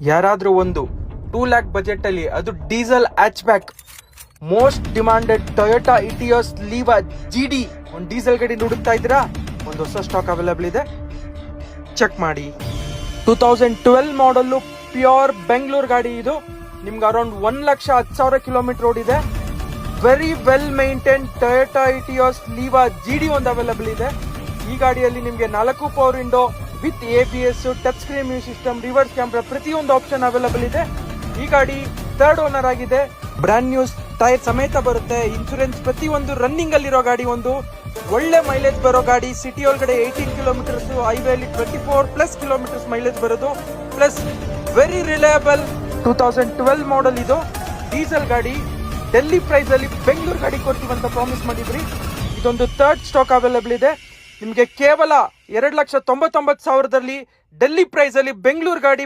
ಯಾರಾದ್ರೂ ಒಂದು 2 lakh budget ಅಲ್ಲಿ ಅದು diesel hatchback most demanded Toyota Etios Liva GD ಒಂದು ಡೀಸೆಲ್ ಗಾಡಿ ಹುಡುಕ್ತಾ ಇದ್ದೀರಾ, ಒಂದು ಹೊಸ ಸ್ಟಾಕ್ ಅವೈಲೇಬಲ್ ಇದೆ, ಚೆಕ್ ಮಾಡಿ. 2012 ಮಾಡಲ್ಲು ಪ್ಯೂರ್ ಬೆಂಗಳೂರು ಗಾಡಿ. ಇದು ನಿಮ್ಗೆ ಅರೌಂಡ್ 1,10,000 ಕಿಲೋಮೀಟರ್ ಓಡಿದೆ. Very well maintain Toyota Etios Liva GD ಒಂದು ಅವೈಲೇಬಲ್ ಇದೆ. ಈ ಗಾಡಿಯಲ್ಲಿ ನಿಮಗೆ 4 power window with ABS, touch screen music system, reverse camera ಪ್ರತಿಯೊಂದು ಆಪ್ಷನ್ ಅವೈಲೇಬಲ್ ಇದೆ. ಈ ಗಾಡಿ 3rd ಓನರ್ ಆಗಿದೆ. ಬ್ರ್ಯಾಂಡ್ ನ್ಯೂಸ್ ಟೈರ್ ಸಮೇತ ಬರುತ್ತೆ. ಇನ್ಸೂರೆನ್ಸ್ ಪ್ರತಿಯೊಂದು ರನ್ನಿಂಗ್ ಅಲ್ಲಿರೋ ಗಾಡಿ. ಒಂದು ಒಳ್ಳೆ ಮೈಲೇಜ್ ಬರೋ ಗಾಡಿ. ಸಿಟಿ ಒಳಗಡೆ 18 ಕಿಲೋಮೀಟರ್ಸ್, ಹೈವೇಲಿ 24+ ಕಿಲೋಮೀಟರ್ಸ್ ಮೈಲೇಜ್ ಬರೋದು. ಪ್ಲಸ್ ವೆರಿ ರಿಲಯಬಲ್ 2012 ಮಾಡಲ್. ಇದು ಡೀಸೆಲ್ ಗಾಡಿ. ಡೆಲ್ಲಿ ಪ್ರೈಸ್ ಅಲ್ಲಿ ಬೆಂಗಳೂರು ಗಾಡಿ ಕೊಡ್ತೀವಂತ ಪ್ರಾಮಿಸ್ ಮಾಡಿದ್ರಿ. ಇದೊಂದು 3rd ಸ್ಟಾಕ್ ಅವೈಲೇಬಲ್ ಇದೆ. ನಿಮಗೆ ಕೇವಲ 2,99,000 ಡೆಲ್ಲಿ ಪ್ರೈಸ್ ಅಲ್ಲಿ ಬೆಂಗಳೂರು ಗಾಡಿ